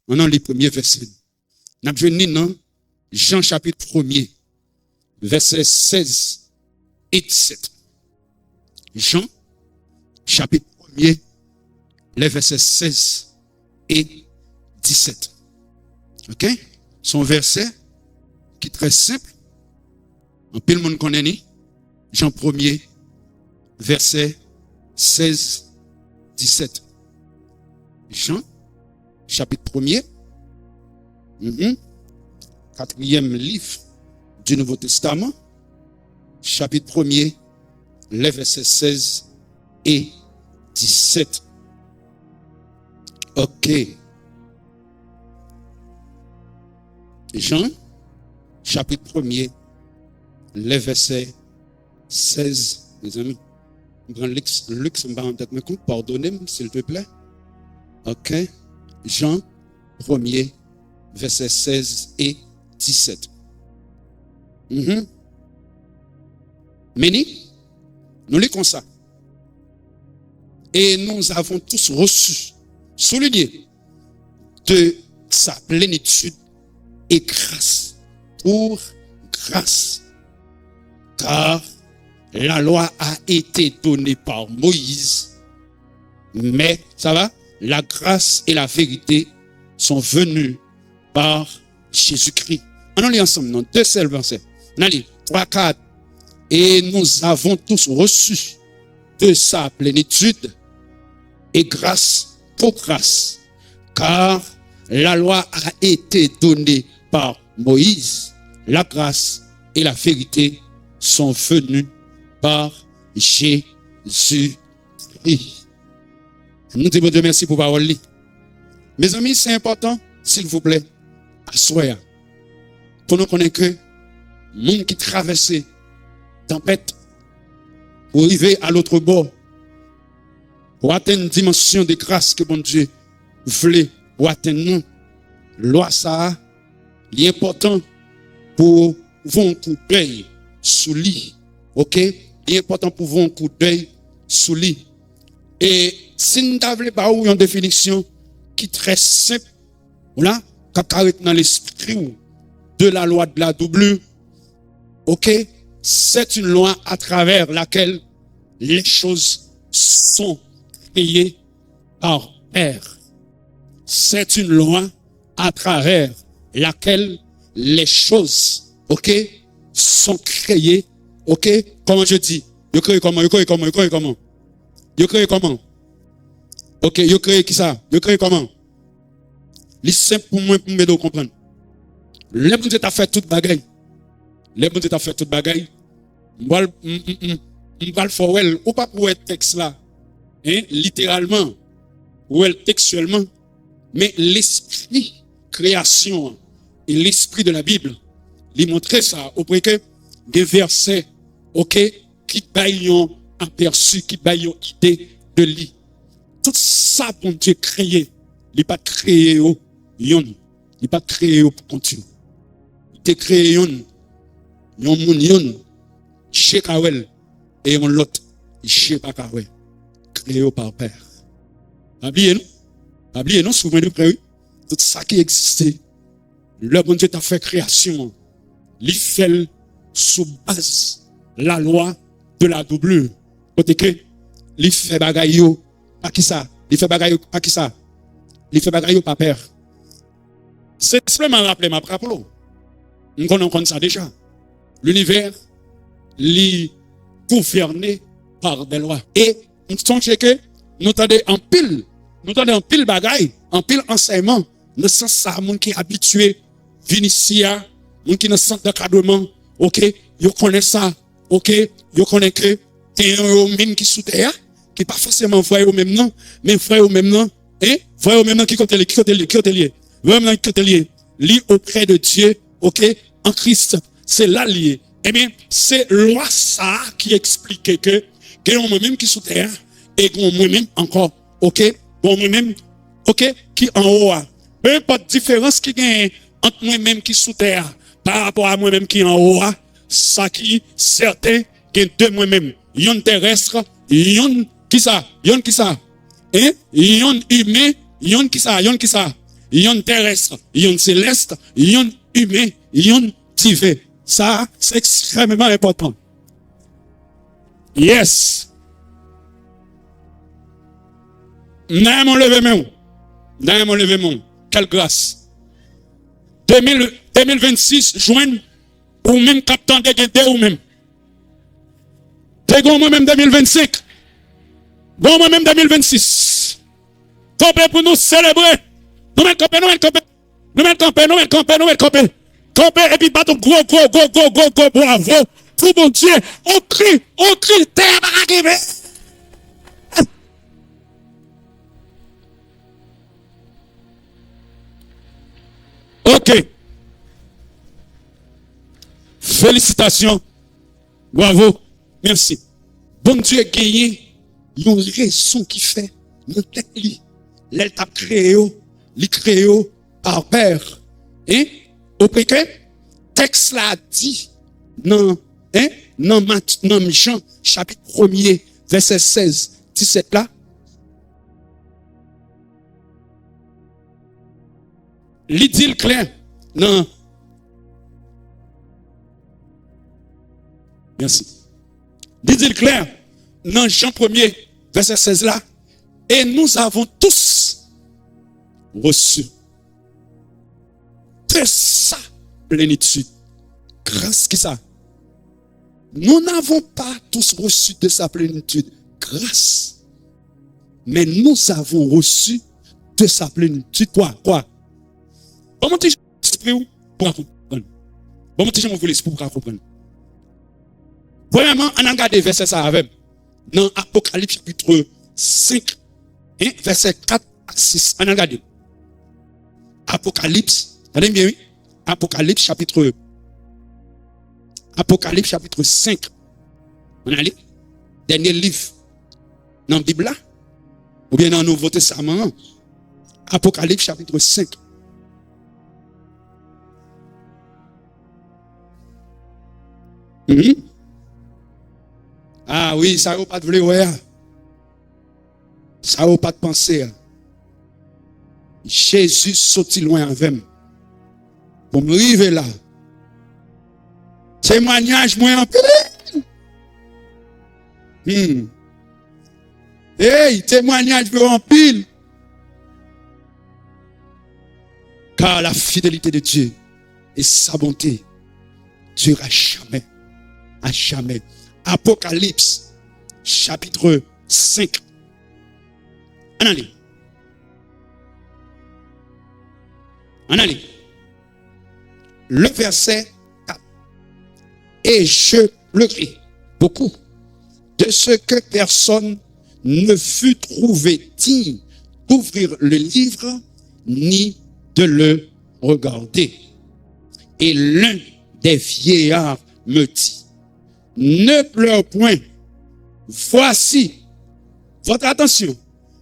On a les premiers versets. Nous avons dans Jean chapitre 1er, versets 16 et 17. Jean chapitre 1er, les versets 16 et 17. Ok? Son verset qui est très simple. En pile monde connaît ni. Jean 1er, verset 16, 17. Jean, chapitre 1er, quatrième livre du Nouveau Testament, chapitre 1er, les versets 16 et 17. Ok. Jean, chapitre 1er, les versets 16, mes amis. Luc, pardonnez-moi, s'il te plaît. Ok. Jean 1er, versets 16 et 17. Mais nous lisons ça. Et nous avons tous reçu, souligné, de sa plénitude et grâce pour grâce. Car la loi a été donnée par Moïse, mais, ça va, la grâce et la vérité sont venues par Jésus-Christ. On lit ensemble dans deux seuls versets. On lit 3, 4. Et nous avons tous reçu de sa plénitude et grâce pour grâce. Car la loi a été donnée par Moïse, la grâce et la vérité sont venues par Jésus-Christ. Nous disons Dieu merci pour parole. Mes amis, c'est important, s'il vous plaît, assoyez. Pour nous connaître que le monde qui traverse tempête pour arriver à l'autre bord, pour atteindre une dimension de grâce que bon Dieu voulait pour atteindre nous, loi ça, il est important pour vous un coup d'œil sous lui. Ok? Il est important pour vous un coup d'œil sous lui. Et si nous n'avons pas une définition qui est très simple, voilà, qui est dans l'esprit de la loi de la double, ok? C'est une loi à travers laquelle les choses sont créées par Père. C'est une loi à travers laquelle les choses, ok, sont créées, ok? Comment je dis? Yo créé comment? Yo créé comment? Ok, yo créé qui ça? Yo créé comment? C'est simple pour moi, pour me comprendre. Les bon Dieu t'a fait toute bagaille. Les bon Dieu t'a fait toute bagaille. M'val faire ou pas pour être texte là, hein, littéralement, ou textuellement, mais l'esprit création et l'esprit de la Bible, lui montrer ça auprès que des versets, ok, qui baillent aperçu, qui baillent idée de lui. Tout ça bon Dieu créé, il pas créé au yon, il pas créé au pour continuer. Il t'a créé yon chez Kawel et on l'autre chez pas Kawel, créé par Père. Oubliez non, souvent nous près tout ça qui existait. Le bon Dieu t'a fait création, il fait sous base la loi de la double. Côté que il fait bagaille pas qui ça, il fait bagaille pas qui ça, il fait bagaille pas Père. C'est simplement rappeler ma propre. On connaît ça déjà. L'univers est gouverné par des lois. Et nous sommes que nous avons en pile bagaille, en pile enseignement. Nous sommes ça, monde qui est habitué, Vinicia, monde qui est dans le centre d'encadrement, ok, vous connaissez ça, ok, vous connaissez que il y a un même qui sous terre, qui n'est pas forcément vrai au même nom, mais vrai au même nom, et vrai au même nom qui côté lié. Vraiment qui côté lié. Lié auprès de Dieu, ok, en Christ, c'est là lié. Eh bien, c'est loi ça qui explique que moi-même qui sous terre, et moi-même encore, ok, moi-même, ok, qui en haut. Peu importe différence qui gagne entre moi-même qui sous terre par rapport à moi-même qui en haut, ça qui certain que de moi-même, yon terrestre, yon qui ça, hein, yon humain, yon qui ça, yon terrestre, yon céleste, yon humain, yon divin. Ça, c'est extrêmement important. Yes. N'a mon levé mon. N'a mon levé mon. Quelle grâce. 2026, joigne ou même captant de guetter ou même. T'es bon moi-même 2025. Bon moi-même 2026. Campé pour nous célébrer. Nous mettons campé, nous mettons campé. Nous mettons campé, nous mettons campé, nous mettons campé. Campé et puis bateau gros bravo. Tout bon Dieu. On crie, terre arrivé. Ok. Félicitations. Bravo. Merci. Bon Dieu gagné. Il y a une raison qui fait nous tête li. L'elle t'a créé par père. Hein? Au que texte là dit non Jean chapitre 1er verset 16 17 là. L'idée clair. Non. Merci. L'idée clair. Dans Jean 1er verset 16 là. Et nous avons tous reçu de sa plénitude. Grâce qui ça? Nous n'avons pas tous reçu de sa plénitude. Grâce. Mais nous avons reçu de sa plénitude. Quoi? Bon, mon petit esprit pour comprendre. Bon, mon petit esprit pour comprendre. Premièrement, on a regardé verset ça avec. Dans Apocalypse chapitre 5, verset 4 à 6. On a regardé. Apocalypse, attendez bien, oui. Apocalypse chapitre 5. On a allé. Dernier livre dans la Bible là. Ou bien dans le Nouveau Testament. Apocalypse chapitre 5. Ah oui, ça n'a pas de vrai, ouais. Ça n'a pas de pensée. Jésus sorti loin avec moi. Pour me arriver là. Témoignage, moi en pile. Hey, témoignage, moi en pile. Car la fidélité de Dieu et sa bonté durent à jamais. À jamais. Apocalypse, chapitre 5. On allez. Le verset 4. Et je pleurai beaucoup de ce que personne ne fut trouvé digne d'ouvrir le livre ni de le regarder. Et l'un des vieillards me dit, ne pleure point. Voici, votre attention,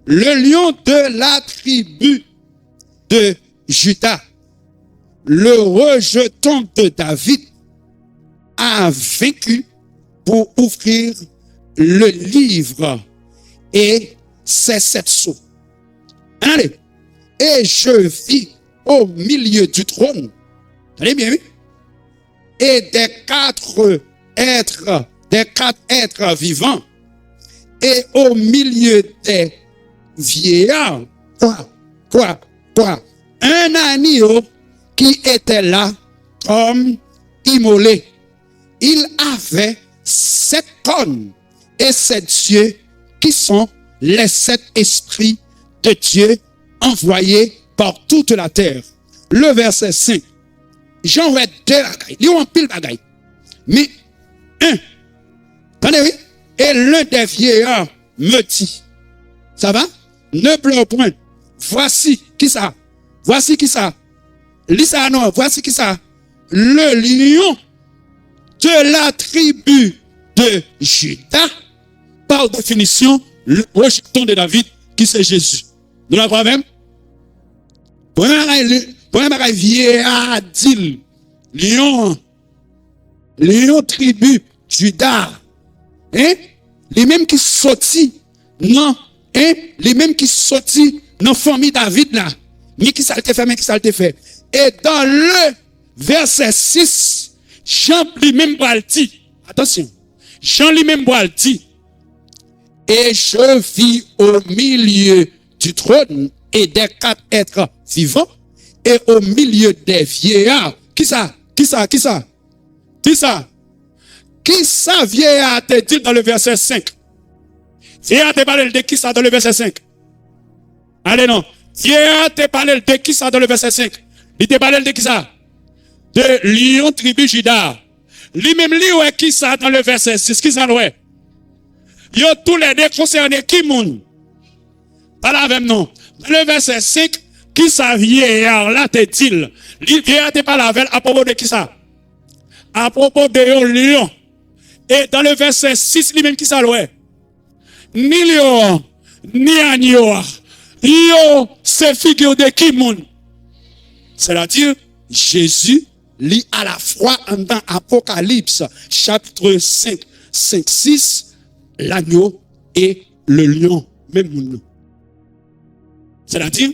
le lion de la tribu de Juda, le rejeton de David, a vaincu pour ouvrir le livre et ses 7 sceaux. Allez, et je vis au milieu du trône, allez bien, oui, et des 4 êtres vivants, et au milieu des vieillards, quoi, un agneau qui était là comme immolé. Il avait 7 cornes et 7 yeux qui sont les 7 esprits de Dieu envoyés par toute la terre. Le verset 5. J'en vais 2 bagailles. Il y a un pile bagaille. Mais attendez, oui. Et l'un des vieillards me dit, ça va? Ne pleure point. Voici qui ça? Lisa, non, voici qui ça? Le lion de la tribu de Juda, par définition, le rejeton de David, qui c'est Jésus. Nous la croyons même? Premier bagage vieillard dit, lion tribu Juda, les mêmes qui sorti, non, les mêmes qui sorti dans la famille David là, Ni qui ça le fait, mais qui ça le fait. Et dans le verset 6, Jean lui-même dit, attention, Jean lui-même dit, et je vis au milieu du trône et des 4 êtres vivants et au milieu des vieillards. Qui ça? Qui ça? Qui ça? Qui ça? Qui ça vieillard te dit dans le verset 5? Vieillard te parle de qui ça dans le verset 5? Allez non. Vieillard te parle de qui ça dans le verset 5? Il te parle de qui ça? De Lion tribu Juda. Lui-même lui qui ça dans le verset 6? Qui ça ouais? Yo tous les deux concernés qui moun? Pas la même non. Dans le verset 5, qui ça vieillard là te dit? Vieillard te parle avec à propos de qui ça? À propos de un lion. Et dans le verset 6, lui-même qui ça ouais? Ni lion, ni agneau. Yo, c'est figure de qui moun? C'est-à-dire, Jésus lit à la fois dans Apocalypse, chapitre 5, 6, l'agneau et le lion, même moun. C'est-à-dire,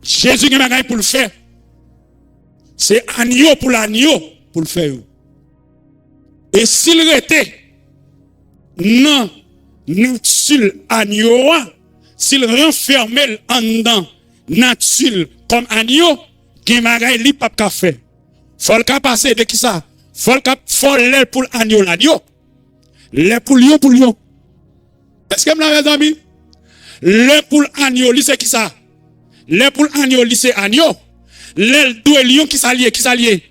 Jésus n'a pas pour le faire. C'est agneau pour l'agneau pour le faire. Et s'il était non, nature agneau, s'il renfermait en dedans nature comme agneau, qui magaï li pas ka faire. Faut le passer de qui ça? Faut l'air pour agneau l'agneau. L'air pour lion pour lion. Est-ce que vous mes amis? L'air pour agneau, c'est qui ça? L'air pour agneau, c'est agneau. L'air deux lion qui s'allie, qui s'allie.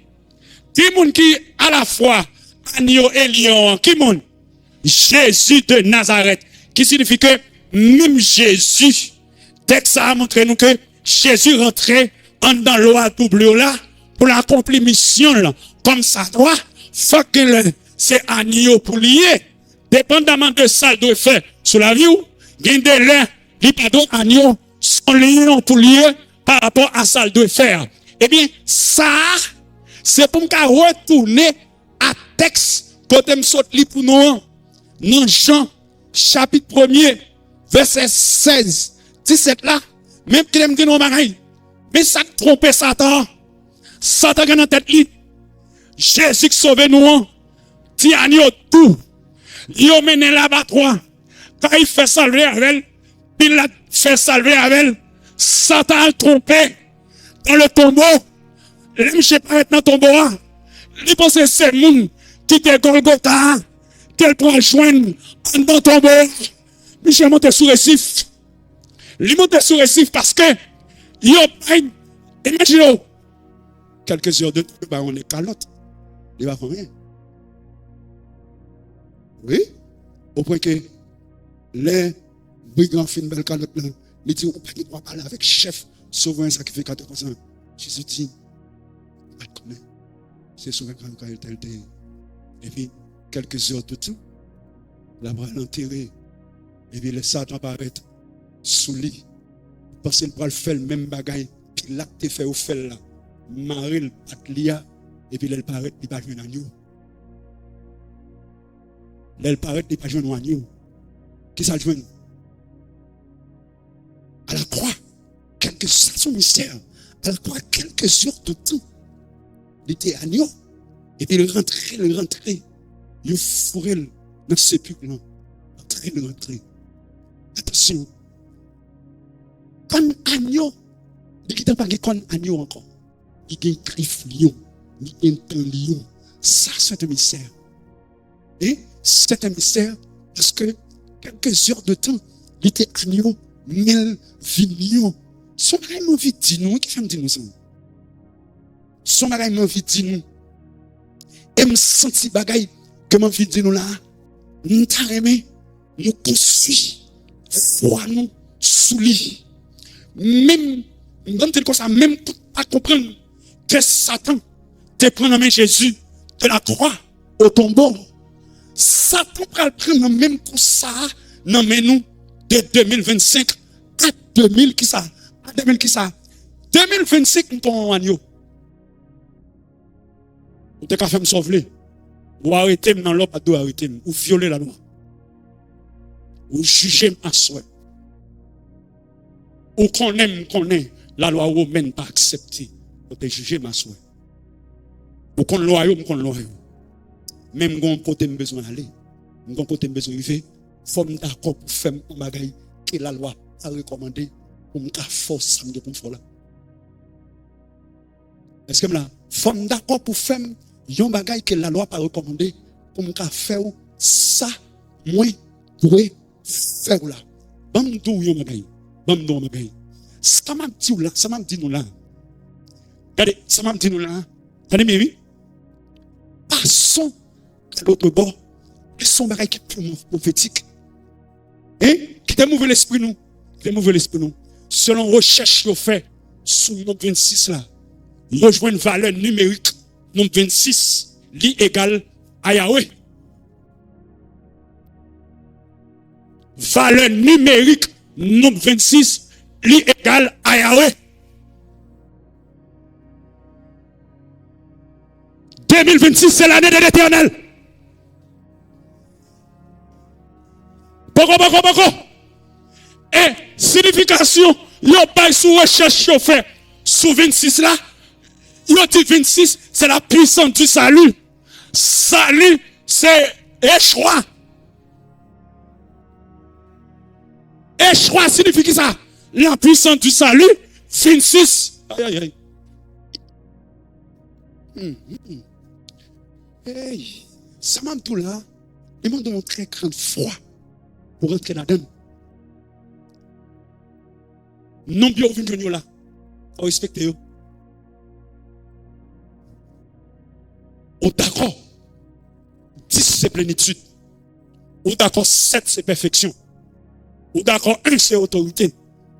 Qui moun qui à la fois agneau et lion, qui moun? Jésus de Nazareth, qui signifie que même Jésus, texte ça a montré nous que Jésus rentrait dans l'eau double là pour l'accomplir mission là, comme ça doit, faut que c'est agneau pour lier, dépendamment de ça doit faire sur la vie, gain de l'air, il pas d'autre agneau, son lion pour lier par rapport à ça doit faire. Eh bien, ça, c'est pour me retourner à texte côté me saute li pour nous. Dans Jean, chapitre 1er, verset 16, 17 là, même qu'il aime dire non bagaille, mais ça trompe Satan. Satan a dans tête li. Jésus qui sauve nous, ti agneau tout. Il mène l'abattoir. Quand il fait salver avec elle, il l'a fait salver avec elle. Satan a trompé dans le tombeau. Il ne sait pas être dans le tombeau. Il pense que c'est le monde qui te Golgotha. Qu'elle pourra joindre dans le tombeau. Michel monte sous récif. Il monte sous récif parce que imaginez quelques heures de temps, on est calotte. Il va faire rien. Oui, au point que les brigands finissent belle calotte là. Il dit, on ne peut pas parler avec chef souverain sacrificateur comme ça. Jésus dit, on va connaître. C'est souverain quand il tel. Et puis, quelques heures de temps, la bras l'enterrer. Et puis, le Satan apparaît sous lit. Parce qu'il peut faire le même bagaille. Puis là, tu fait au fel là. Marie le patlia. Et puis, elle paraît, il va jouer un agneau. Elle paraît, il va jouer un agneau. Qui ça joue? À la croix, son mystère. À la croix, quelques heures de temps. Il était agneau. Et puis, il rentrait. Il fourrait dans le sépulcre. Il rentrait. Attention. Comme agneau, il n'y a pas comme agneau encore. Il y a un griffe lion. Il y a un temps lion. Ça, c'est un mystère. Et c'est un mystère parce que quelques heures de temps, il était agneau, 1000 vignes. Son mari m'a envie de dire nous, qui fait me dire nous ça? Son mari m'a envie de dire nous. Et me senti bagaille que m'a envie de dire nous là. Nous t'arrêtons, nous construisons, foi nous, sous lit. Même, comme ça, même pas comprendre que Satan te prend en main Jésus de la croix au tombeau. Satan va le prendre en même comme ça, non mais nous, de 2025 à 2000 qui ça? À 2000 qui ça? 2025, nous tombons en agneau. Vous avez qu'à faire me sauver. Ou arrêter dans l'eau, pas d'eau arrêter. Ou violer la loi. Ou juger à soi. Ou qu'on aime, la loi romaine pas acceptée. Pour te juger ma soeur. Ou qu'on loyaux, même quand côté besoin d'aller, quand côté besoin de vivre, faut me d'accord pour faire un bagage que la loi a recommandé pour me force de confort là. Est-ce que là, faut me d'accord pour faire un bagage que la loi a recommandé pour me faire ça, moi, pour faire là. Bam tout un bagage, bam tout un bagage. Ça m'a dit là, ça m'a dit nous là. Regardez, ça m'a dit nous là. Regardez, mais oui. Passons à l'autre bord. Et son bagage qui est plus prophétique. Qui t'a mouvé l'esprit nous. Selon recherche qu'on fait sous le nombre 26 là. Il rejoint une valeur numérique. Nombre 26, li égale à Yahweh. Valeur numérique, nombre 26, li égale à Yahweh. 2026, c'est l'année de l'Éternel. Boko. Et signification, yon pas sous recherche yon fait sous 26 là. Yon dit 26, c'est la puissance du salut. Salut, c'est échoua. Échoua signifie ça. La puissance du salut, 26. Aïe. Hey, ça m'a tout là. Il m'a donné un très grand froid pour rentrer là-dedans. Non, bien, vous venez là. Faut respecter. Ou d'accord. 10 c'est plénitude. Ou d'accord 7 c'est perfection. Ou d'accord 1 c'est autorité.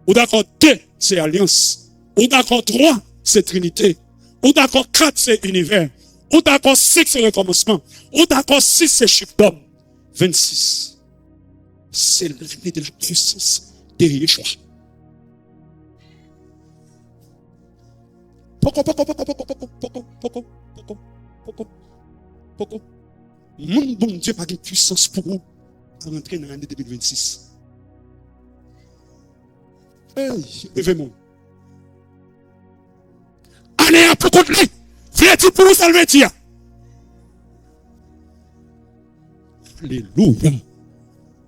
Ou d'accord 2 c'est alliance. Ou d'accord 3 c'est trinité. Ou d'accord 4 c'est univers. Ou d'accord 5 c'est recommencement. Ou d'accord 6 c'est chute d'homme. 26 c'est l'année de la puissance de Yeshua. Poco. Mon bon Dieu pas de puissance pour vous à rentrer dans l'année 2026. Hey, levez-moi. Année à pour contre lui. Faites-il pour vous salver. Alléluia.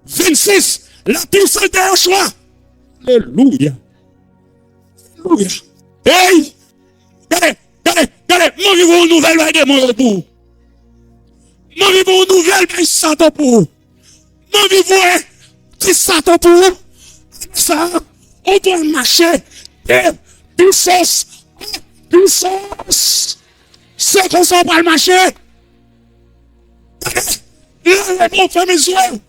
26, la puissance de Yeshua. Alléluia. Hey! Regardez, moi vivons une nouvelle de mon repos. Moi vivons une nouvelle de Satan pour. Moi vivons de Satan pour. Ça, on doit marcher de puissance. C'est comme ça on va marcher. Là, on fait mes yeux.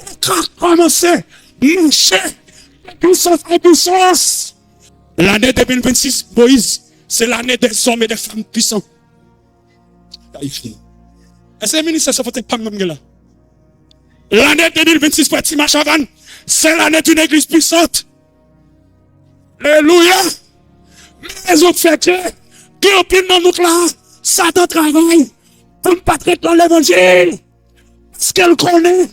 On commence à marcher de puissance. L'année 2026, Moïse, c'est l'année des hommes et des femmes puissants. Est-ce que le ministre ça fait pas même là? L'année 2026 pour Timachavan, c'est l'année d'une église puissante. Alléluia. Les autres fêtes, qui opinent dans nous là, Satan travaille pour ne pas traiter dans l'évangile. Parce qu'elle connaît,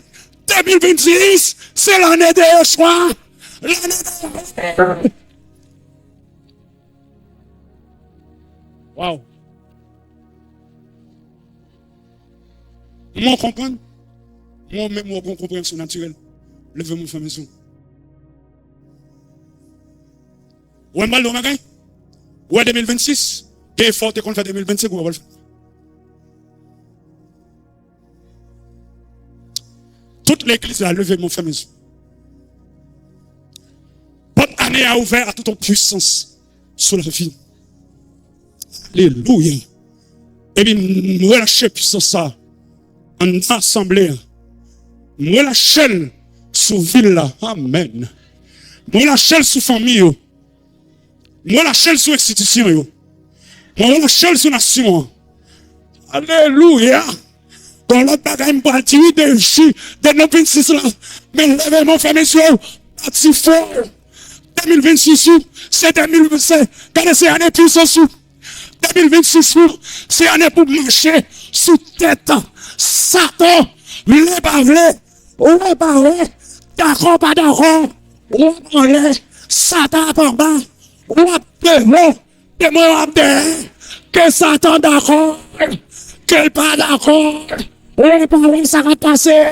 2026, c'est l'année de Yeshua. L'année de wow. Moi, comprendre. Moi-même, moi, compréhension naturelle. Levez-moi, faire maison. Ou un mal de magasin. Ou 2026. Quel effort qu'on fait 2025 ou on va le faire. Toute l'église a levé mon famille. Bonne année a ouvert à toute puissance sur la vie. Alléluia. Et bien, nous relâchons puissance ça en assemblée. Nous relâchons sous ville là. Amen. Nous relâchons sous famille. Nous relâchons sous institution. Nous relâchons sous nation. Alléluia. Dans l'autre bagaille, je vais dire de 2026 là. Mais levez mon famille sur parti fort. 2026, c'est 2025. Quand c'est année puissance. 2026, c'est année pour marcher sous tête. Satan, le parler, d'accord, pas d'accord, on parler, Satan par bas, ou devant, et moi que Satan d'accord, qu'elle pas d'accord, les parents ça va passer,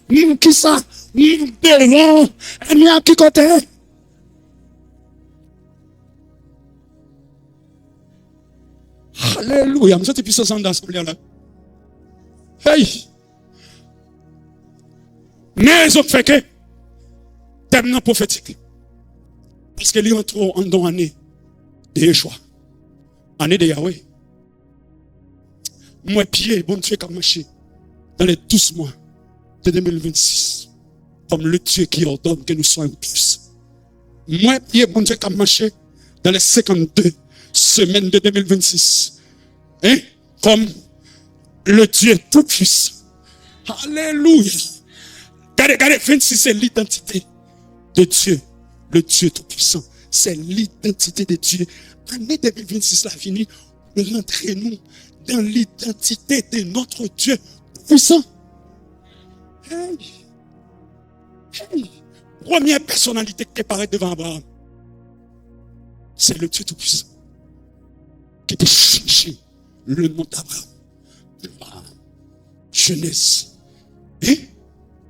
qui ça, devant, et à qui côté? Alléluia, je suis puissant dans l'assemblée là. Hey! Mais ils ont fait que, terminant prophétique. Parce que les autres ont dans l'année de Yeshua. Année de Yahweh. Moi, pied, bon Dieu, qui a marché dans les 12 mois de 2026. Comme le Dieu qui ordonne que nous soyons tous. Moi, pied, bon Dieu, qui a marché dans les 52 semaines de 2026. Hein? Comme le Dieu tout-puissant. Alléluia. Regardez, 26, c'est l'identité de Dieu. Le Dieu tout-puissant. C'est l'identité de Dieu. Année 2026, la fini. Rentrez-nous dans l'identité de notre Dieu puissant. Hey. Hey. Première personnalité qui paraît devant Abraham. C'est le Dieu tout-puissant. Qui a changé le nom d'Abraham. Genèse. Hein?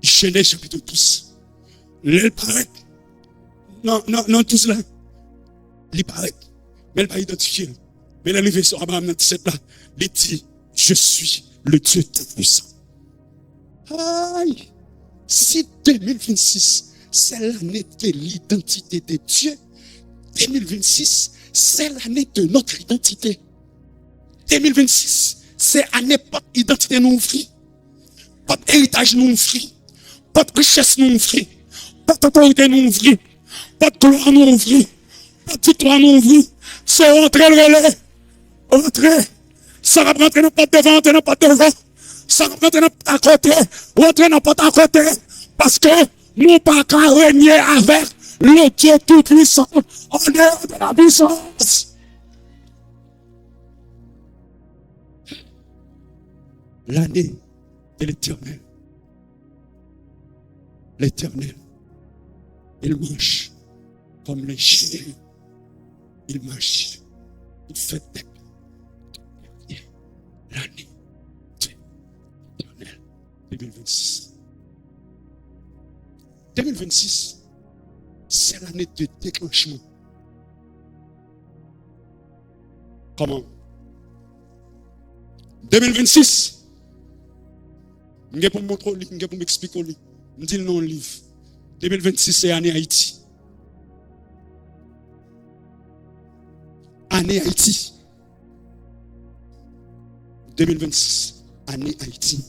Genèse chapitre 12. Il paraît. Non, tout cela. Il paraît. Mais elle va identifier. Mais elle est arrivée sur Abraham dans 17 là. Il dit, je suis le Dieu tout-puissant. Aïe. Si 2026, c'est l'année de l'identité de Dieu, 2026, c'est l'année de notre identité. 2026, c'est l'année pas d'identité nous offre, pas d'héritage nous offre, pas de richesse nous offre, pas d'autorité nous offre, pas de gloire nous offre, pas de victoire nous offre. C'est rentrer le relais. Rentrer. Ça va rentrer dans pas devant, rentrer dans pas devant. Ça va rentrer dans à côté, rentrer dans pas à côté. Parce que nous pas qu'à régner avec le Dieu tout-puissant. On est de la puissance. L'année de l'Éternel. L'Éternel. Il marche comme les chiens. Il marche. Il fait des l'année de l'Éternel 2026. 2026, c'est l'année de déclenchement. Comment? 2026, je vais pour me montrer, je vais pour m'expliquer, je me dis le nom du livre. 2026, c'est l'année Haïti. Année Haïti. 2026, année Haïti.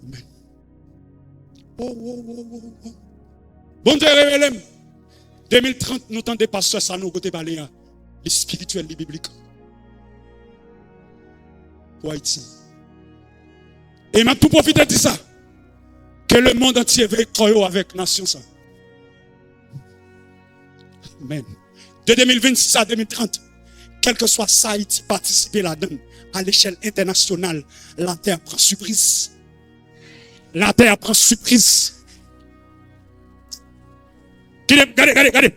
Amen. Oh. Bon Dieu, révèle-moi. 2030, nous t'en dépassons ça, nous côté parler, les spirituels, les bibliques. Pour Haïti. Et m'a tout profité de ça. Que le monde entier veut croire avec nation ça. Amen. De 2026 à 2030. Quel que soit ça, Haïti participer là-dedans, à l'échelle internationale, la terre prend surprise. La terre prend surprise. Regardez.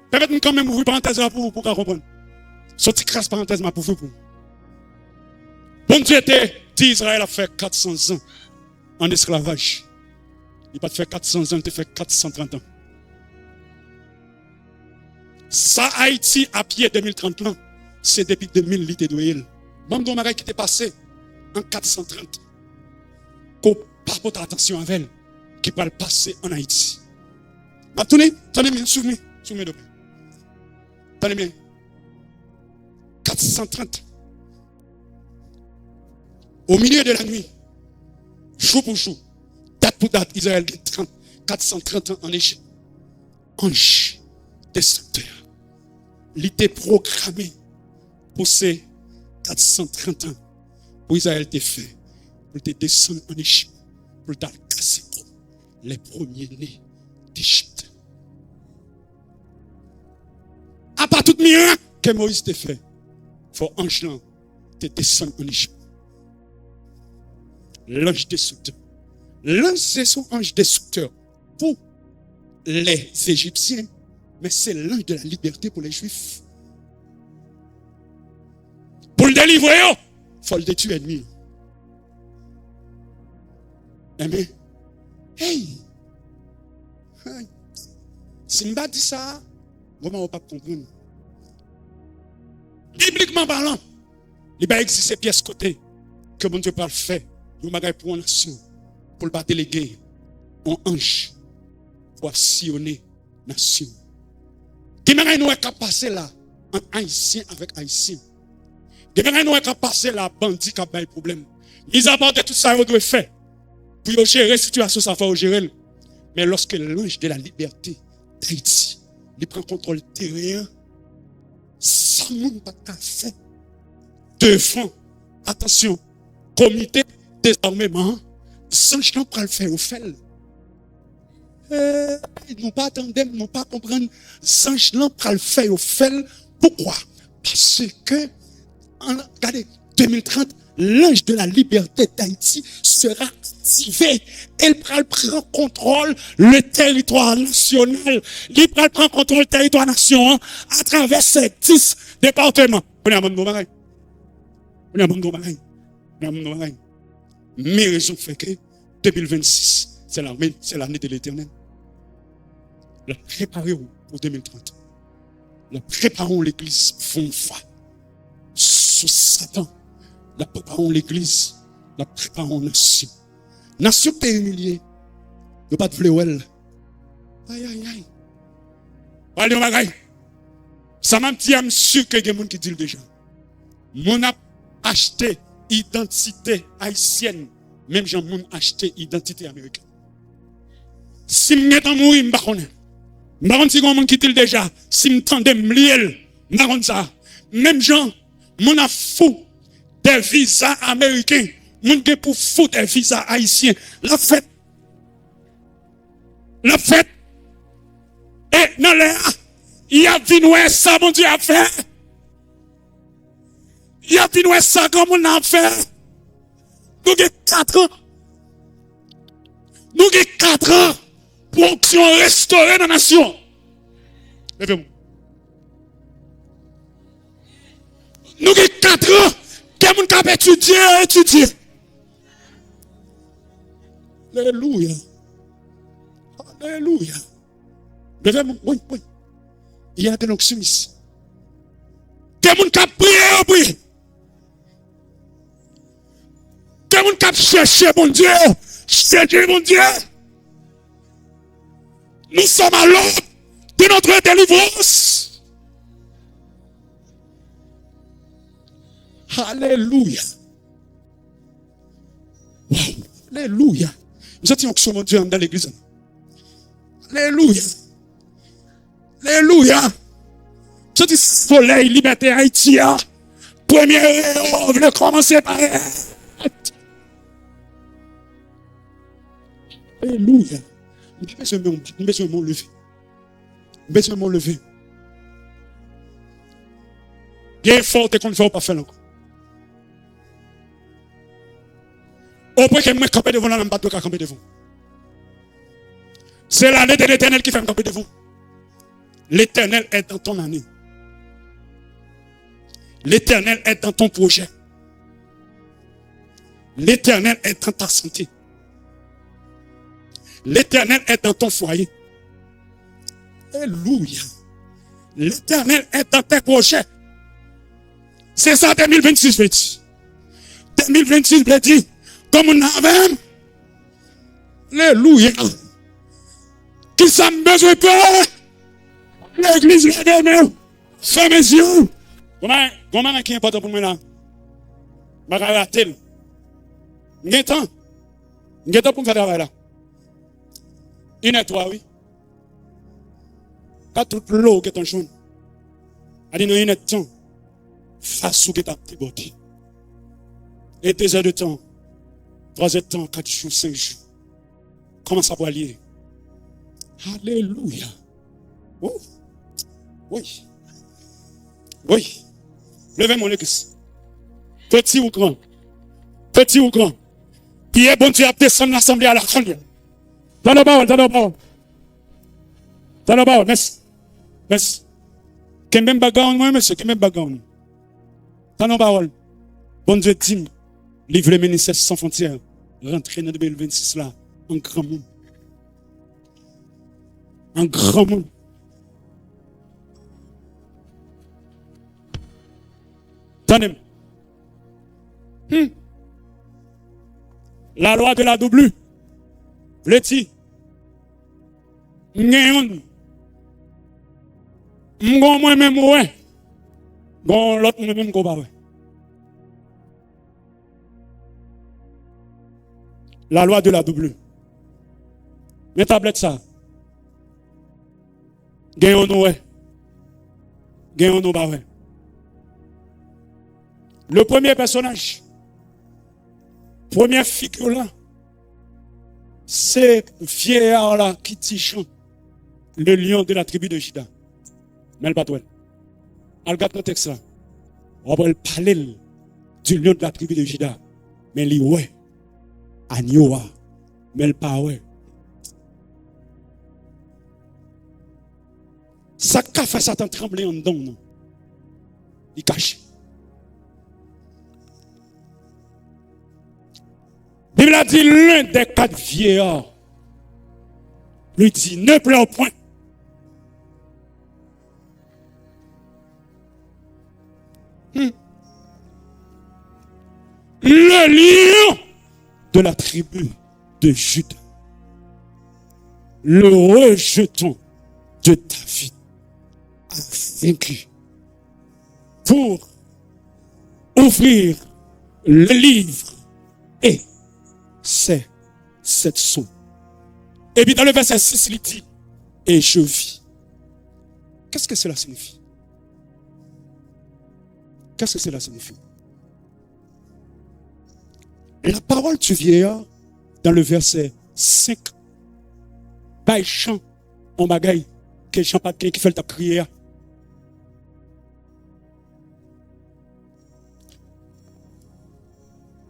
Permettez-moi quand même ouvrir parenthèse là pour comprendre. Sorti crasse parenthèse pour vous. Bon Dieu était, dit Israël a fait 400 ans en esclavage. Il n'a pas fait 400 ans, il a fait 430 ans. Ça, Haïti, à pied 2030 ans, c'est depuis 2000 litres de l'huile. Même dans qui était passé en 430. Qu'on pas porter attention à elle, qui va le passer en Haïti. Attendez bien, souvenez de Attendez bien. 430. Au milieu de la nuit, jour pour jour, date pour date, Israël a 430 ans en Égypte. Ange, destructeur. Il était programmé pour ces 430 ans. Pour Israël était fait. Pour te descendre en Égypte. Pour te casser les premiers-nés d'Égypte. À part tout miracle que Moïse t'a fait, il faut ange te descendre en Égypte. L'ange destructeur L'ange, c'est son ange destructeur pour les Égyptiens, mais c'est l'ange de la liberté pour les Juifs. Pour le délivrer, il faut le détruire ennemi. Amen. Hey! Si je ne dis ça, comment on ne va pas comprendre? Bibliquement parlant, il va exister pièces côté que mon Dieu parle fait. Nous m'avons pour une nation, pour le pas déléguer un ange pour sillonner nation. Qui m'a nous est passer là en haïtien avec haïtien. Qui m'a nous est passer là bandit qui a pas de problème. Ils apportent tout ça, ils doivent faire pour gérer la situation, ça faut gérer. Mais lorsque l'ange de la liberté d'Haïti, il prend contrôle terrain, sans monde pas qu'à faire devant, attention, comité désarmement, sans gens pour le faire au fel. Ils n'ont pas attendu, ils n'ont pas compris, sans gens pour le faire au fel. Pourquoi? Parce que, regardez, 2030, l'ange de la liberté d'Haïti sera activé. Elle prend contrôle le territoire national. Il prend contrôle le territoire national à travers ces 10 départements. On est à mon moment. On est à mon moment. Mes raisons fait que 2026, c'est l'année de l'éternel. La préparons pour 2030. La préparons l'église fond foi sous Satan. La préparons l'église, la préparons nation. Nation qui est humiliée. Ne pas de fléouel. Aïe, aïe, aïe. Allez, on va ça m'a dit, je suis sûr que y a des gens qui disent déjà. Mon a acheté identité haïtienne, même j'ai mon acheté identité américaine. Si je suis mort, je ne sais pas. Je ne sais pas si qui dit déjà. Si je tendais m'liel, je ne sais pas ça. Même gens, mon a fou des visas américains, moun gen pour foutre des visas haïtiens. La fête. Et dans l'air, il y a vinoué ça, mon Dieu a fait. Il y a vinoué ça, comme on a fait. Nous avons 4 ans. Nous avons 4 ans pour action restaurer la nation. Levez-moi. Nous avons 4 ans. Quelqu'un qui a étudié. Alléluia. Alléluia. Oui. Il y a des notions ici. Quelqu'un qui a prié. Quelqu'un qui a cherché mon Dieu. Cherché mon Dieu. Nous sommes à l'aube de notre délivrance. Alléluia. Wow. Alléluia. Nous étions sur mon Dieu dans l'église. Alléluia. Alléluia. Ce dit soleil, liberté, Haïti. Première, on veut commencer par. Alléluia. Nous besoin de me lever. Besoin de me lever. Bien fort et qu'on ne fait pas faire encore. Au point que je me campe devant la lampe, je ne camper devant. C'est l'année de l'éternel qui fait me camper devant. L'éternel est dans ton année. L'éternel est dans ton projet. L'éternel est dans ta santé. L'éternel est dans ton foyer. Alléluia. L'éternel est dans tes projets. C'est ça 2026 veut dire. 2026 veut dire. Comme on avait. Alléluia. Qui ça me besoin de l'église de ferme mes yeux. Comment est-ce qui est important pour moi là? Je vais rater. Il y a temps pour me faire travail là. Une et trois, oui. Quand toute l'eau qui est en jaune. Elle dit, non, une et temps. Face ou qui est à petit. Et 2 heures de temps. 3 heures de temps, 4 jours, 5 jours. Comment ça va lier? Alléluia. Oh. Oui. Oui. Levez mon église. Petit ou grand. Petit ou grand. Qui est bon Dieu à descendre l'assemblée à la fin. Dans la parole, dans la parole. Dans la parole, merci. Merci. Quel même bagarre, moi, monsieur, quel même bagarre. Dans la parole. Bon Dieu dit, livre le ministère sans frontières. Rentrer dans 2026 là, en grand monde. En grand monde. Attendez. La loi de la double. Vleti. N'gayon. M'gon moi-même ouais. Gon l'autre moi-même ko pas ouais. La loi de la double. Mais tablette ça. Gayon nous ouais. Gayon nous pas ouais. Le premier personnage, première figure là, c'est vieillard là qui tichon, le lion de la tribu de Juda. Mais pas toi. Regarde le texte là. On va parler du lion de la tribu de Juda. Mais lui ouais, agneau mais pas ouais. Ça qu'a fait Satan trembler en dedans non. Il cache. Il a dit l'un des 4 vieillards lui dit ne pleure point. Le lion de la tribu de Juda, le rejeton de David, a vaincu pour ouvrir le livre et c'est cette son. Et puis dans le verset 6, il dit, et je vis. Qu'est-ce que cela signifie? Qu'est-ce que cela signifie? La parole du vieillard, dans le verset 5, bail chant en bagaille, que Jean pas qui fait ta prière.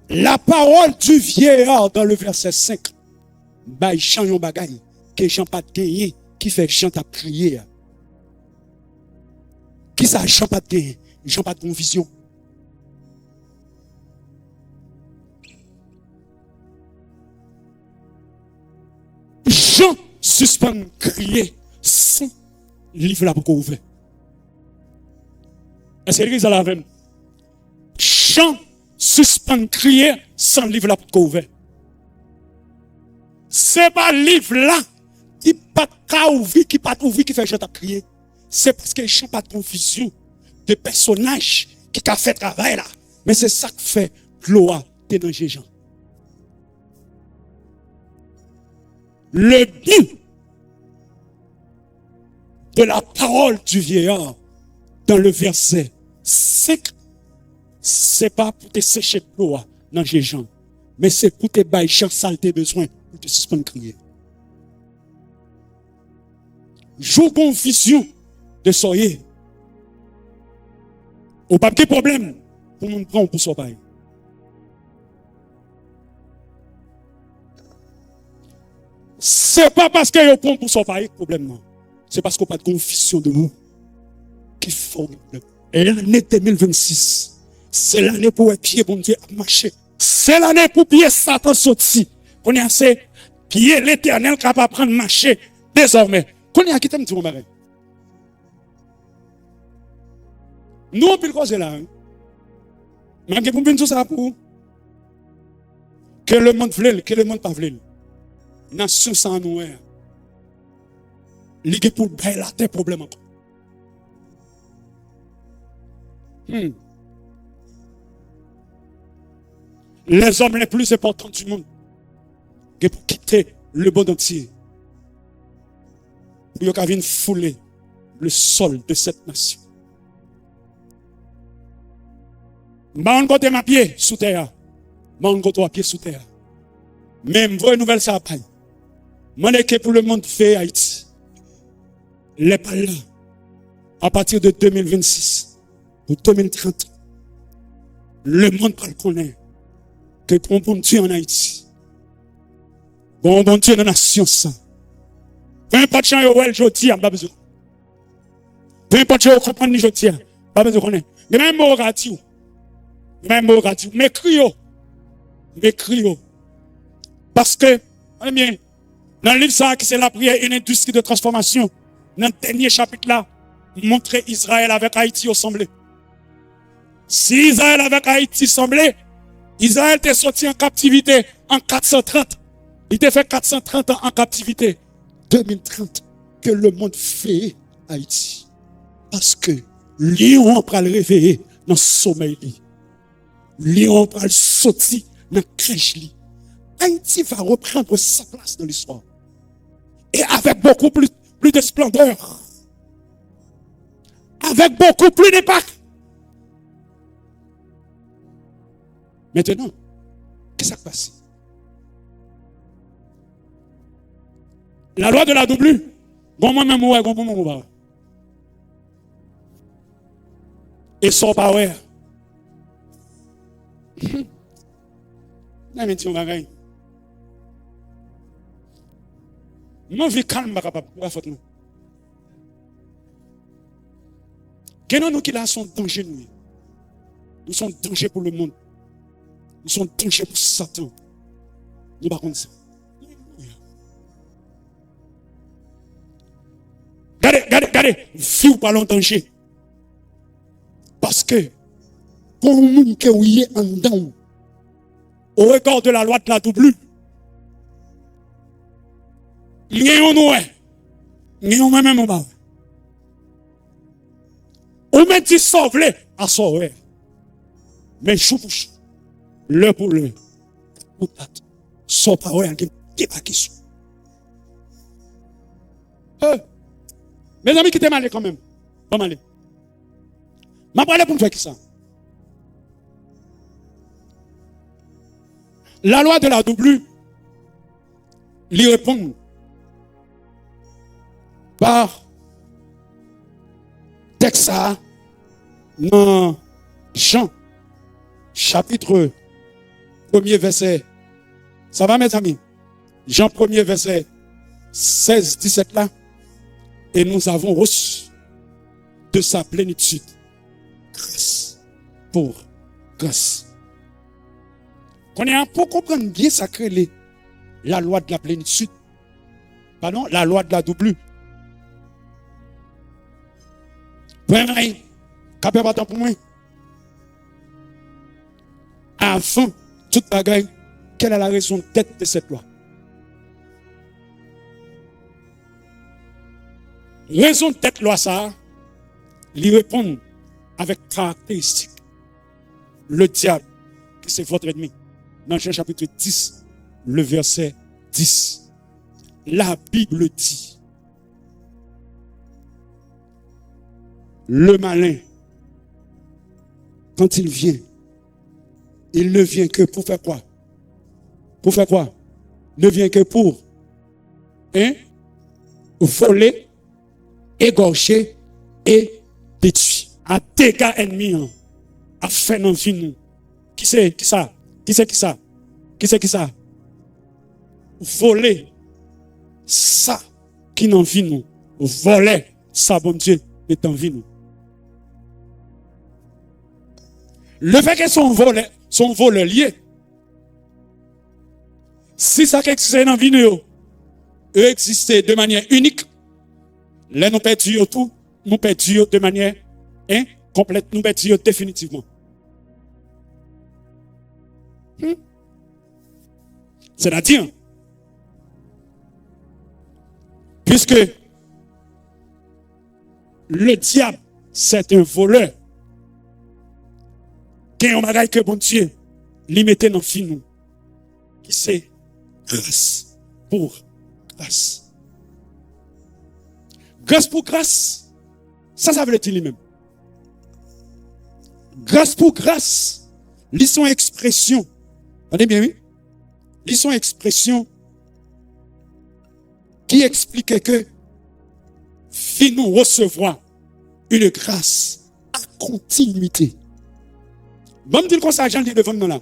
La parole du vieillard dans le verset 5, bail chant en bagaille, que Jean pas qui fait chant ta prière. Qui ça Jean pas gagné? Jean pas de vision. Jean suspend crier sans livre la pour ouvert. Est-ce que l'église a la même? Jean suspend crier sans livre la pour ouvert. C'est pas livre là qui pas ouvrir, qui pas ouvrir, qui fait Jean crier. C'est parce que Jean pas de vision de personnage qui a fait travail là. Mais c'est ça qui fait gloire déranger Jean. Le but de la parole du vieillard dans le verset 5, c'est pas pour te sécher gloire dans Jean, mais c'est pour te bailler chaque saleté besoin pour te suspendre crier. Joue confusion de soyer. Ou pas de problème pour nous prendre pour son bail. C'est pas parce que vous prend pour son bail problème non. C'est parce qu'on n'a pas de confusion de nous qui font le problème. Et l'année 2026, c'est l'année pour pied bon Dieu à marcher. C'est l'année pour pied Satan sorti. On est assez pied l'éternel capable de prendre marcher désormais. Qu'on est à qui t'aime tout mon mari. Nous, on peut causer là. Mais pour bien tout ça pour que le monde vle, que le monde pas vle. Nation sans nous. Ligue pour bailler des problèmes encore. Les hommes les plus importants du monde, qui pour quitter le monde entier, pour qu'ils viennent fouler le sol de cette nation. Je côté ma pied sous terre. Je côté ma pied sous terre. Même vraie nouvelle ça paye. Je que pour le monde fait Haïti. Les pas là. À partir de 2026 ou 2030, le monde va le connaître. Que pour Dieu en Haïti, Bon Dieu dans la nation ça. Peu importe chant yo wel jodi, pas besoin. Peu importe yo comprendre ni jodi, pas besoin connaître. Même mot radio. Même mot radio. M'écrit yo. Parce que bien dans le livre ça qui c'est la prière une industrie de transformation. Dans le dernier chapitre là, montrer Israël avec Haïti ensemble. Si Israël avec Haïti semblait, Israël était sorti en captivité en 430. Il était fait 430 ans en captivité. 2030, que le monde fait Haïti. Parce que Lion va le réveiller dans le sommeil. Lion va le sortir dans le crèche. Haïti va reprendre sa place dans l'histoire. Et avec beaucoup plus de splendeur. Avec beaucoup plus d'impact. Maintenant, qu'est-ce qui se passe? La loi de la double, bon moi-même, ouais, bon moi, et son power. Non, mais tu vas gagner. Moi, je vis calme, pas capable, pas faute. Quel nous qui là sont danger nous? Nous sommes danger pour le monde. Nous sommes danger pour Satan. Nous pas comme ça. Regardez, vie ou pas en danger. Parce que, pour le monde qui est en dedans, au regard de la loi de la double, il y a un noué, il y a un même moment. On met dit sauver à sauver. Mais chou pour chou, le pour le, pour tête, sans parole, qui n'est pas question. Mes amis qui t'aiment aller quand même. Pas mal. Ma parole pour faire qui ça? La loi de la double lui répond par texte ça dans Jean chapitre 1er verset. Ça va mes amis? Jean 1er verset 16-17 là. Et nous avons reçu de sa plénitude grâce pour grâce. On est un peu comprendre bien sacré la loi de la plénitude. Pardon, la loi de la double. Premier, capé pas pour moi. Avant toute bagaille, quelle est la raison d'être de cette loi? Raison d'être loi ça, lui répond avec caractéristique. Le diable, qui c'est votre ennemi. Dans Jean chapitre 10, le verset 10. La Bible dit, le malin, quand il vient, il ne vient que pour faire quoi? Pour faire quoi? Ne vient que pour voler, égorger et détruire. À dégâts ennemis, à faire dans vie nous. Qui c'est qui ça? Qui c'est qui ça? Qui c'est qui ça? Voler ça qui n'en vit nous. Voler ça, bon Dieu, est en vie nous. Le fait que son vol lié. Si ça qui existe dans la vie nous, existe de manière unique. Là, nous perdons tout, nous perdons de manière complète, nous perdons définitivement. C'est-à-dire, puisque le diable, c'est un voleur, qui est un bagage que bon Dieu, lui mettait dans le film, qui c'est grâce pour grâce. Grâce pour grâce, ça veut dire lui-même. Grâce pour grâce, ils sont expression. Attendez bien, oui? Ils sont expression qui explique que si nous recevons une grâce à continuité. Bon, me dire comme ça, j'en dis devant nous là.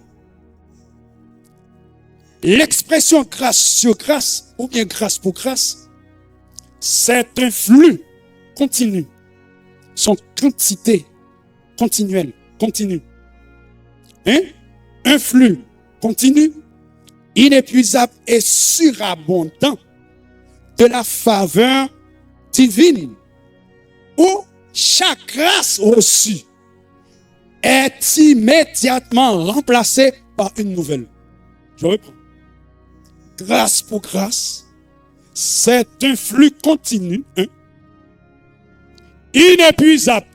L'expression grâce sur grâce, ou bien grâce pour grâce, c'est un flux continu. Son quantité continuelle, continue. Hein? Un flux continu, inépuisable et surabondant de la faveur divine, où chaque grâce reçue est immédiatement remplacée par une nouvelle. Je reprends. Grâce pour grâce, c'est un flux continu, hein, inépuisable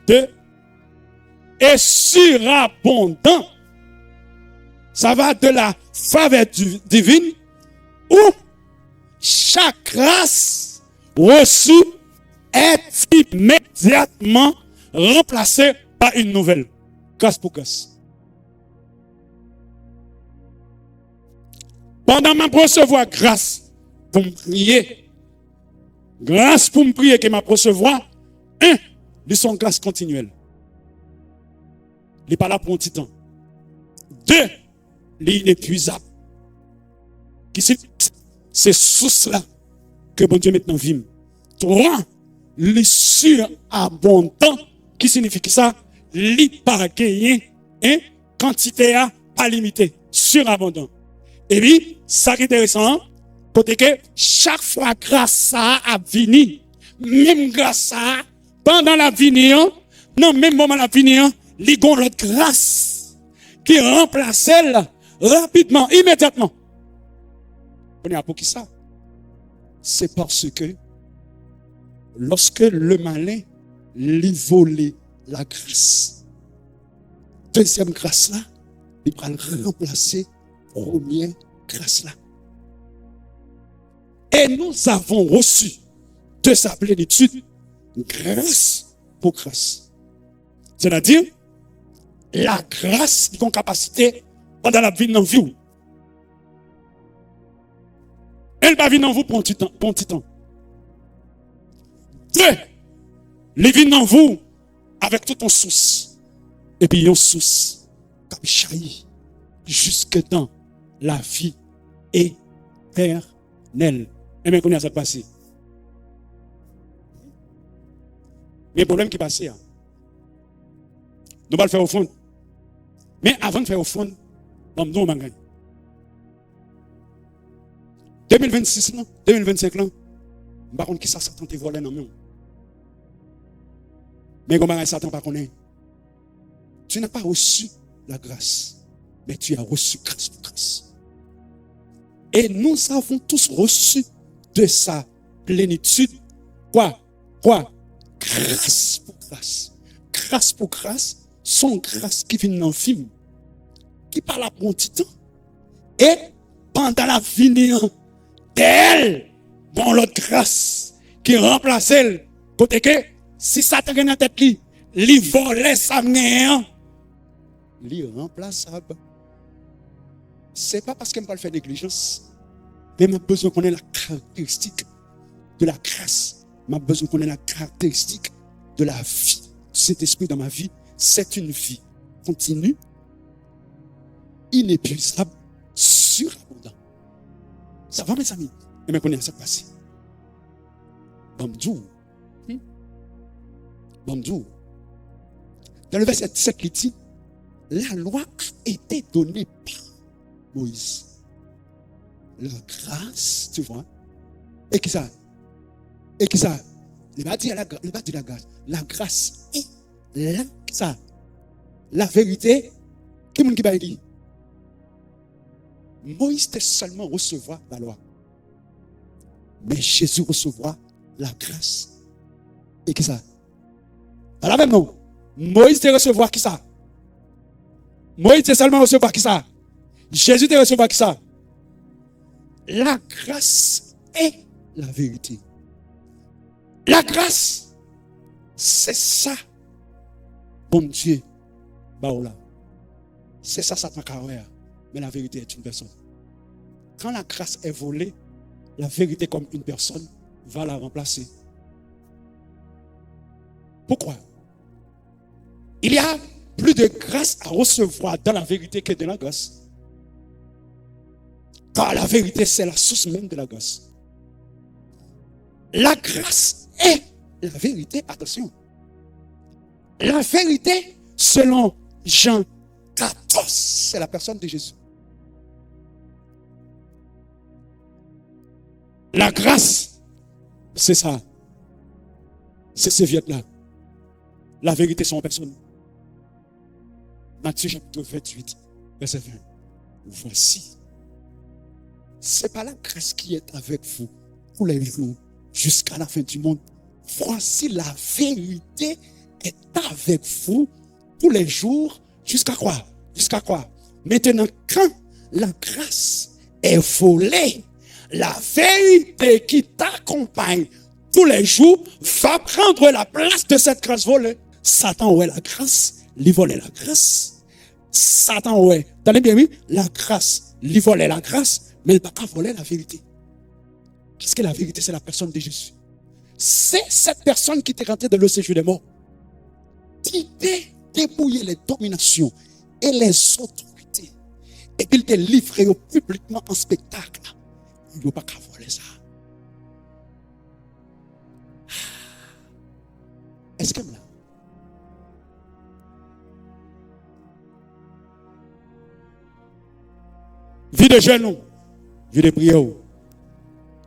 et surabondant. Ça va de la faveur divine où chaque grâce reçue est immédiatement remplacée par une nouvelle. Grâce pour grâce. Pendant ma recevoir grâce pour me prier, grâce pour me prier que m'a recevoir, un, ils sont grâce continuelle. Il n'est pas là pour un petit temps. Deux, l'inépuisable. C'est sous cela que bon Dieu maintenant vit. Trois, les surabondant, qui signifie que ça, li pas gagné, hein, quantité à pas limitée, surabondant. Et puis, ça qui est intéressant, côté que chaque fois grâce ça a venu, même grâce ça, pendant la venue, non, même moment la venue, li gon l'autre grâce qui remplace elle rapidement, immédiatement. On est à pour qui ça? C'est parce que lorsque le malin lui volait la grâce, deuxième grâce là, il va le remplacer première grâce là. Et nous avons reçu de sa plénitude grâce pour grâce. C'est-à-dire, la grâce qui a une capacité pendant la vie dans la vie. Elle va venir dans vous pour un petit temps. Deux, les vient dans vous avec tout ton source. Et puis, une source qui jaillit jusque dans la vie éternelle. Et bien, comment ça passe? Mais le problème qui passe, nous allons le faire au fond. Mais avant de faire au fond, nous allons gagner. 2026, non? 2025, non? Par contre, qui ça, Satan te volé dans le monde? Mais comment Satan pas connaît? Tu n'as pas reçu la grâce, mais tu as reçu grâce pour grâce. Et nous avons tous reçu de sa plénitude. Quoi? Grâce pour grâce. Grâce pour grâce, son grâce qui vient dans le film, qui parle à bon petit temps. Et pendant la venue d'elle, bon l'autre grâce qui remplace elle, côté que si Satan est dans la tête, lui volait sa néant, lui remplaçable. C'est pas parce qu'elle ne peut pas faire négligence, mais j'ai besoin qu'on ait la caractéristique de la grâce. J'ai besoin qu'on ait la caractéristique de la vie. Cet esprit dans ma vie, c'est une vie continue, inépuisable, surabondante. Ça va, mes amis? Et bien, qu'on est à ça passé. Bonjour. Bonjour. Dans le verset 17, il dit, la loi a été donnée par Moïse. La grâce, tu vois. Et qui ça? Il va dire la grâce. La grâce est la vérité. Qui est-ce qui va dire? Moïse était seulement recevoir la loi. Mais Jésus recevra la grâce. Et qui ça? Pas la même non. Moïse te recevoir qui ça? Moïse te seulement recevoir qui ça? Jésus te recevoir qui ça? La grâce est la vérité. La grâce, c'est ça. Bon Dieu, Baola. C'est ça, Satan carrière. Mais la vérité est une personne. Quand la grâce est volée, la vérité comme une personne va la remplacer. Pourquoi? Il y a plus de grâce à recevoir dans la vérité que de la grâce. Car la vérité, c'est la source même de la grâce. La grâce est la vérité. Attention. La vérité, selon Jean 14, c'est la personne de Jésus. La grâce, c'est ça. C'est ce vieux-là. La vérité, c'est en personne. Matthieu chapitre 28, verset 20. Voici. C'est pas la grâce qui est avec vous pour les jours jusqu'à la fin du monde. Voici la vérité est avec vous pour les jours jusqu'à quoi? Jusqu'à quoi? Maintenant, quand la grâce est volée, la vérité qui t'accompagne tous les jours va prendre la place de cette grâce volée. Satan, ouais, la grâce, lui volait la grâce. Satan, ouais, t'allez bien, oui, la grâce, lui volait la grâce, mais il ne va pas voler la vérité. Parce que la vérité, c'est la personne de Jésus. C'est cette personne qui t'est rentrée dans le séjour des morts, qui t'a dépouillé les dominations et les autorités, et qu'il t'a livré publiquement en spectacle. Il ne va pas qu'à voler ça. Est-ce que là? Vie de jeûne, vie de prière,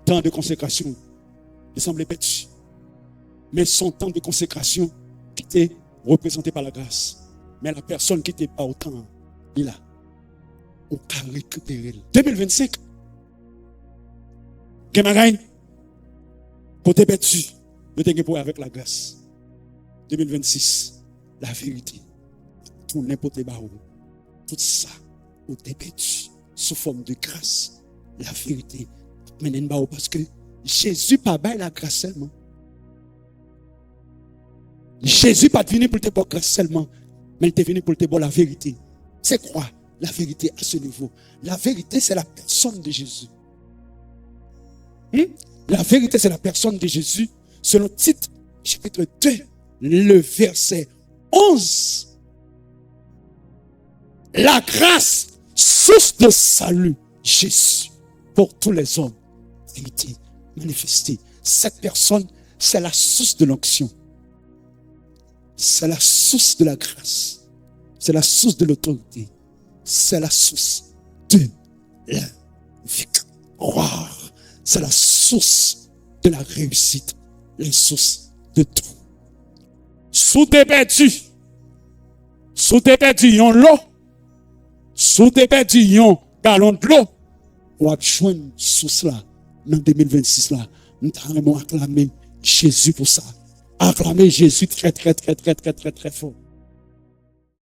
temps de consécration, il semblait perdu. Mais son temps de consécration qui était représenté par la grâce. Mais la personne qui n'était pas au temps, il a récupéré. 2025, Gemagaï, côté perdu, nous t'es pour avec la grâce. 2026, la vérité, tout n'importe quoi, tout ça, au perdu, sous forme de grâce, la vérité, parce que Jésus pas bail la grâce seulement. Jésus pas venu pour te pour grâce seulement, mais il est venu pour te pour la vérité. C'est quoi la vérité à ce niveau? La vérité, c'est la personne de Jésus. La vérité, c'est la personne de Jésus. Selon Tite, chapitre 2, le verset 11. La grâce, source de salut, Jésus, pour tous les hommes, vérité manifestée. Cette personne, c'est la source de l'onction. C'est la source de la grâce. C'est la source de l'autorité. C'est la source de la victoire. C'est la source de la réussite. La source de tout. Sous tes perdu. Sous tes perdu, yon l'eau. Sous tes perdu, yon galon de l'eau. Ou à joindre source là. Dans 2026 là. Nous avons acclamé Jésus pour ça. Acclamer Jésus très fort.